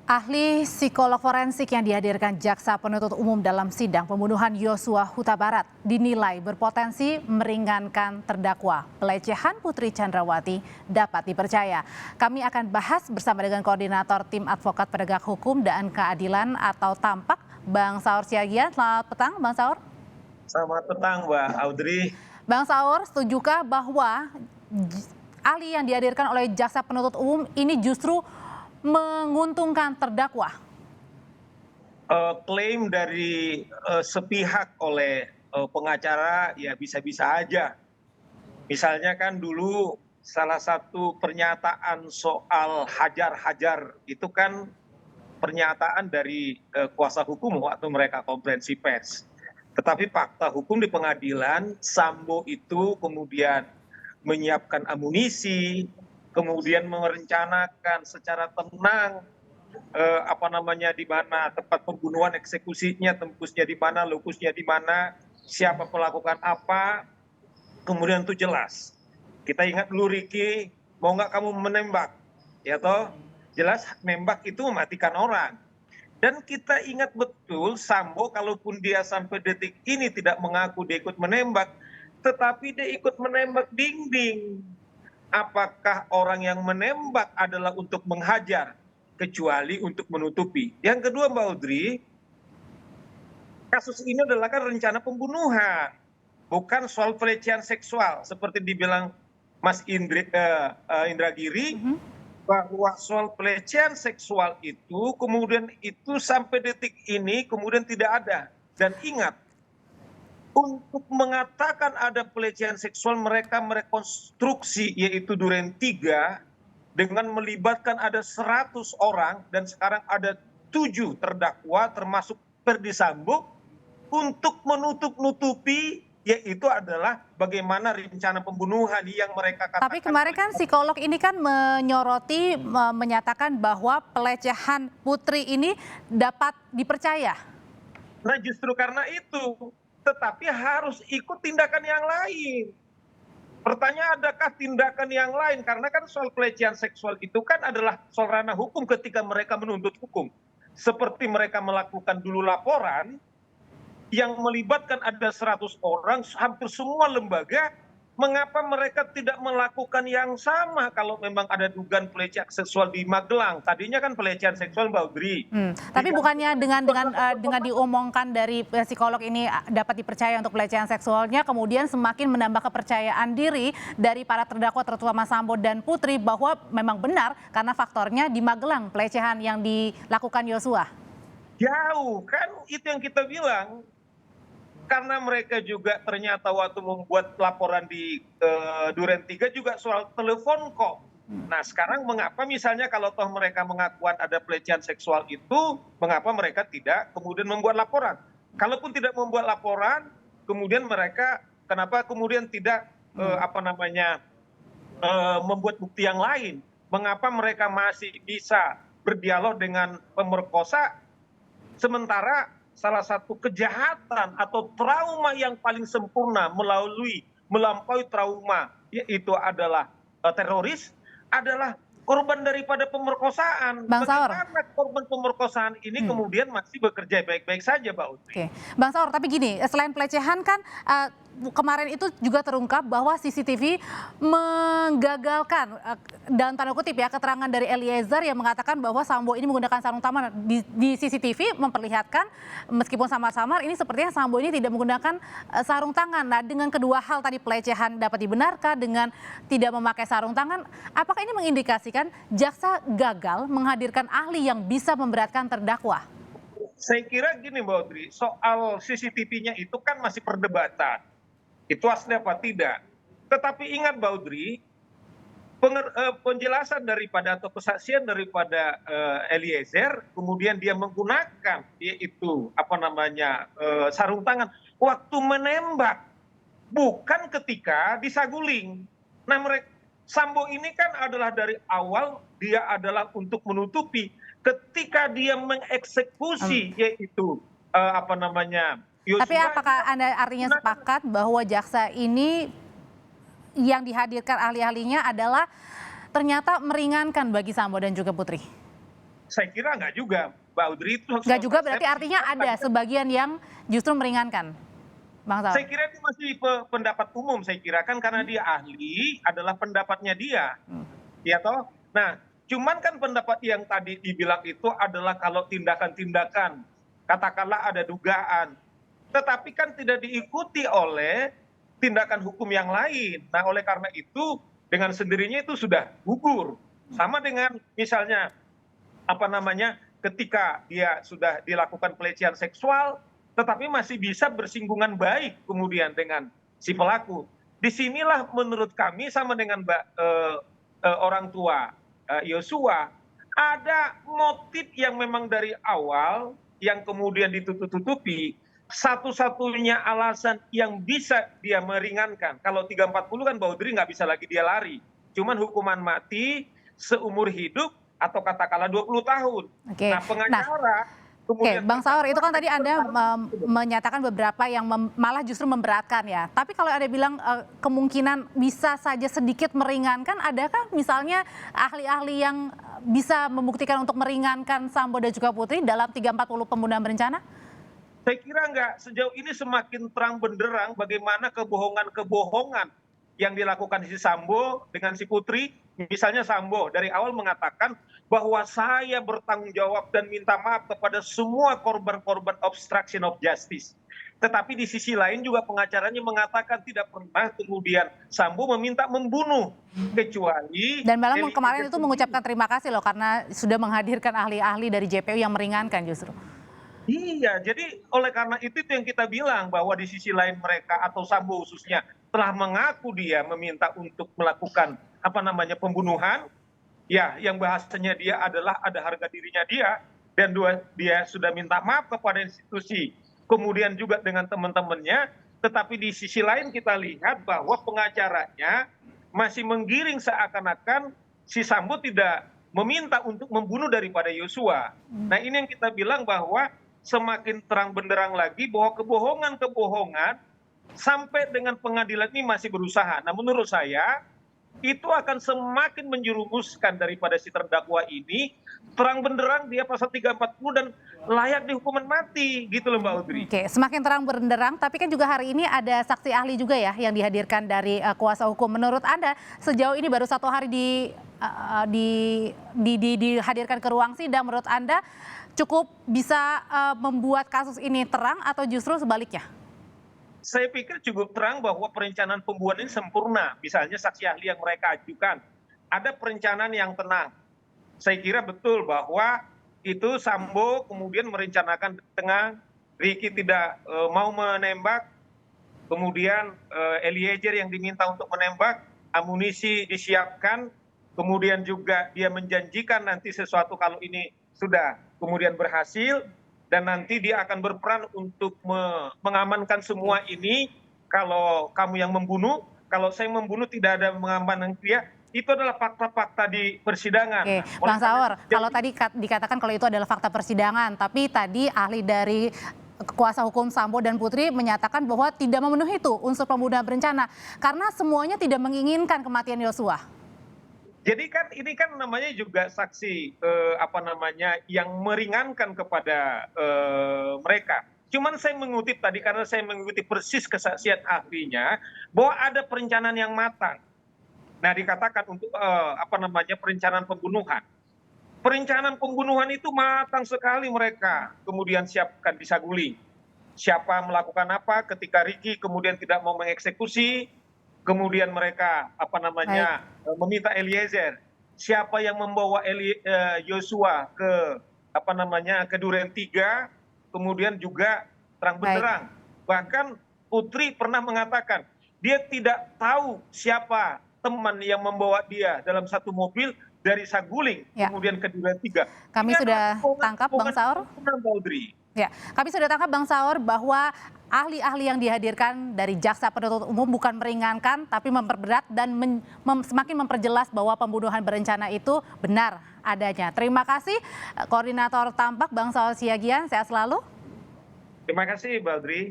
Ahli psikolog forensik yang dihadirkan jaksa penuntut umum dalam sidang pembunuhan Yosua Huta Barat dinilai berpotensi meringankan terdakwa. Pelecehan Putri Chandrawati dapat dipercaya. Kami akan bahas bersama dengan Koordinator Tim Advokat Penegak Hukum dan Keadilan atau TAMPAK, Bang Saur Siagian. Selamat petang, Bang Saur. Selamat petang, Mbak Audrey. Bang Saur, setujukah bahwa ahli yang dihadirkan oleh jaksa penuntut umum ini justru menguntungkan terdakwa? Klaim dari sepihak oleh pengacara ya bisa-bisa aja. Misalnya kan dulu salah satu pernyataan soal hajar-hajar itu kan pernyataan dari kuasa hukum waktu mereka konferensi pers. Tetapi fakta hukum di pengadilan, Sambo itu kemudian menyiapkan amunisi, kemudian merencanakan secara tenang di mana tempat pembunuhan, eksekusinya, tembusnya di mana, lokusnya di mana, siapa melakukan apa, kemudian itu jelas. Kita ingat dulu Riki, mau nggak kamu menembak, ya toh? Jelas nembak itu mematikan orang. Dan kita ingat betul Sambo kalaupun dia sampai detik ini tidak mengaku dia ikut menembak, tetapi dia ikut menembak dinding. Apakah orang yang menembak adalah untuk menghajar, kecuali untuk menutupi. Yang kedua, Mbak Audrey, kasus ini adalah kan rencana pembunuhan, bukan soal pelecehan seksual seperti dibilang Mas Indragiri, bahwa soal pelecehan seksual itu kemudian itu sampai detik ini kemudian tidak ada. Dan ingat, untuk mengatakan ada pelecehan seksual mereka merekonstruksi yaitu Duren 3 dengan melibatkan ada 100 orang dan sekarang ada 7 terdakwa termasuk Ferdi Sambo untuk menutup-nutupi yaitu adalah bagaimana rencana pembunuhan yang mereka katakan. Tapi kemarin kan psikolog ini kan menyoroti, menyatakan bahwa pelecehan Putri ini dapat dipercaya. Nah justru karena itu, tetapi harus ikut tindakan yang lain. Pertanyaan, adakah tindakan yang lain? Karena kan soal pelecehan seksual itu kan adalah soal ranah hukum ketika mereka menuntut hukum. Seperti mereka melakukan dulu laporan yang melibatkan ada 100 orang, hampir semua lembaga, mengapa mereka tidak melakukan yang sama kalau memang ada dugaan pelecehan seksual di Magelang? Tadinya kan pelecehan seksual, Mbak Audrey. Tapi bukannya dengan diomongkan dari psikolog ini dapat dipercaya untuk pelecehan seksualnya, kemudian semakin menambah kepercayaan diri dari para terdakwa terutama Sambo dan Putri bahwa memang benar karena faktornya di Magelang pelecehan yang dilakukan Yosua. Jauh, kan itu yang kita bilang. Karena mereka juga ternyata waktu membuat laporan di Duren 3 juga soal telepon kok. Nah sekarang mengapa misalnya kalau toh mereka mengakuan ada pelecehan seksual itu, mengapa mereka tidak kemudian membuat laporan? Kalaupun tidak membuat laporan, kemudian mereka kenapa kemudian tidak membuat bukti yang lain? Mengapa mereka masih bisa berdialog dengan pemerkosa sementara salah satu kejahatan atau trauma yang paling sempurna melampaui trauma yaitu adalah teroris adalah korban daripada pemerkosaan. Bang Saur. Bagaimana korban pemerkosaan ini kemudian masih bekerja baik-baik saja, Mbak Utri? Oke, Bang Saur, tapi gini, selain pelecehan kan kemarin itu juga terungkap bahwa CCTV menggagalkan dalam tanda kutip ya keterangan dari Eliezer yang mengatakan bahwa Sambo ini menggunakan sarung tangan di CCTV memperlihatkan meskipun samar-samar ini sepertinya Sambo ini tidak menggunakan sarung tangan. Nah dengan kedua hal tadi pelecehan dapat dibenarkan dengan tidak memakai sarung tangan, apakah ini mengindikasikan jaksa gagal menghadirkan ahli yang bisa memberatkan terdakwa? Saya kira gini Mbak Audrey, soal CCTV-nya itu kan masih perdebatan. Itu asli apa tidak. Tetapi ingat Mbak Audrey, penjelasan daripada atau kesaksian daripada Eliezer, kemudian dia menggunakan yaitu sarung tangan waktu menembak, bukan ketika disaguling. Nah Sambo ini kan adalah dari awal dia adalah untuk menutupi ketika dia mengeksekusi yaitu Yosua. Tapi apakah Anda artinya sepakat bahwa jaksa ini yang dihadirkan ahli-ahlinya adalah ternyata meringankan bagi Sambo dan juga Putri? Saya kira nggak juga, Mbak Audrey, itu Nggak soal juga berarti persepsi. artinya ada sebagian yang justru meringankan, Bang Saur? Saya kira itu masih pendapat umum, saya kira kan karena dia ahli adalah pendapatnya dia, ya toh. Nah, cuman kan pendapat yang tadi dibilang itu adalah kalau tindakan-tindakan, katakanlah ada dugaan, tetapi kan tidak diikuti oleh tindakan hukum yang lain. Nah, oleh karena itu dengan sendirinya itu sudah gugur. Sama dengan misalnya apa namanya, ketika dia sudah dilakukan pelecehan seksual, tetapi masih bisa bersinggungan baik kemudian dengan si pelaku. Disinilah menurut kami sama dengan orang tua Yosua, ada motif yang memang dari awal yang kemudian ditutup-tutupi. Satu-satunya alasan yang bisa dia meringankan, kalau 340 kan Baudri nggak bisa lagi dia lari. Cuman hukuman mati seumur hidup atau katakanlah 20 tahun. Oke. Nah, pengacara Oke, kemudian Bang Saur, itu kan tadi Anda menyatakan beberapa yang malah justru memberatkan ya. Tapi kalau Anda bilang kemungkinan bisa saja sedikit meringankan, adakah misalnya ahli-ahli yang bisa membuktikan untuk meringankan Sambo dan juga Putri dalam 340 pembunuhan berencana? saya kira enggak, sejauh ini semakin terang benderang bagaimana kebohongan-kebohongan yang dilakukan si Sambo dengan si Putri. Misalnya Sambo dari awal mengatakan bahwa saya bertanggung jawab dan minta maaf kepada semua korban-korban obstruction of justice. Tetapi di sisi lain juga pengacaranya mengatakan tidak pernah kemudian Sambo meminta membunuh, kecuali Dan malah kemarin itu mengucapkan terima kasih loh karena sudah menghadirkan ahli-ahli dari JPU yang meringankan justru. Iya, jadi oleh karena itu yang kita bilang bahwa di sisi lain mereka atau Sambo khususnya telah mengaku dia meminta untuk melakukan apa namanya pembunuhan, ya yang bahasanya dia adalah ada harga dirinya dia dan dia sudah minta maaf kepada institusi, kemudian juga dengan teman-temannya, tetapi di sisi lain kita lihat bahwa pengacaranya masih menggiring seakan-akan si Sambo tidak meminta untuk membunuh daripada Yosua. Nah, ini yang kita bilang bahwa semakin terang benderang lagi bahwa kebohongan-kebohongan sampai dengan pengadilan ini masih berusaha. Nah, menurut saya itu akan semakin menjerumuskan daripada si terdakwa ini, terang benderang dia pasal 340 dan layak dihukuman mati gitu loh Mbak Audrey. Oke, semakin terang benderang, tapi kan juga hari ini ada saksi ahli juga ya yang dihadirkan dari kuasa hukum. Menurut Anda sejauh ini baru 1 hari dihadirkan ke ruang sidang, menurut Anda cukup bisa membuat kasus ini terang atau justru sebaliknya? Saya pikir cukup terang bahwa perencanaan pembunuhan ini sempurna. Misalnya saksi ahli yang mereka ajukan, ada perencanaan yang tenang. Saya kira betul bahwa itu Sambo kemudian merencanakan di tengah, Ricky tidak mau menembak, kemudian Eliezer yang diminta untuk menembak, amunisi disiapkan, kemudian juga dia menjanjikan nanti sesuatu kalau ini sudah kemudian berhasil, dan nanti dia akan berperan untuk mengamankan semua ini. Kalau kamu yang membunuh, kalau saya membunuh tidak ada mengamankan dia. Itu adalah fakta-fakta di persidangan. Oke, Bang Saur, kalau tadi dikatakan kalau itu adalah fakta persidangan, tapi tadi ahli dari kuasa hukum Sambo dan Putri menyatakan bahwa tidak memenuhi itu unsur pembunuhan berencana karena semuanya tidak menginginkan kematian Yosua. Jadi kan ini kan namanya juga saksi apa namanya yang meringankan kepada mereka. Cuman saya mengutip tadi karena saya mengikuti persis kesaksian ahlinya bahwa ada perencanaan yang matang. Nah, dikatakan untuk apa namanya perencanaan pembunuhan. Perencanaan pembunuhan itu matang sekali mereka. Kemudian siapkan di saguling. Siapa melakukan apa ketika Ricky kemudian tidak mau mengeksekusi, kemudian mereka apa namanya meminta Eliezer. Siapa yang membawa Yosua ke apa namanya ke Duren 3, kemudian juga terang benderang. Bahkan Putri pernah mengatakan dia tidak tahu siapa teman yang membawa dia dalam satu mobil dari Saguling kemudian ke Duren 3. Kami sudah tangkap Bang Saur. Ya, kami sudah tangkap Bang Saur bahwa ahli-ahli yang dihadirkan dari jaksa penuntut umum bukan meringankan tapi memperberat dan semakin memperjelas bahwa pembunuhan berencana itu benar adanya. Terima kasih Koordinator Tampak Bang Saur Siagian, sehat selalu. Terima kasih Mbak Audrey.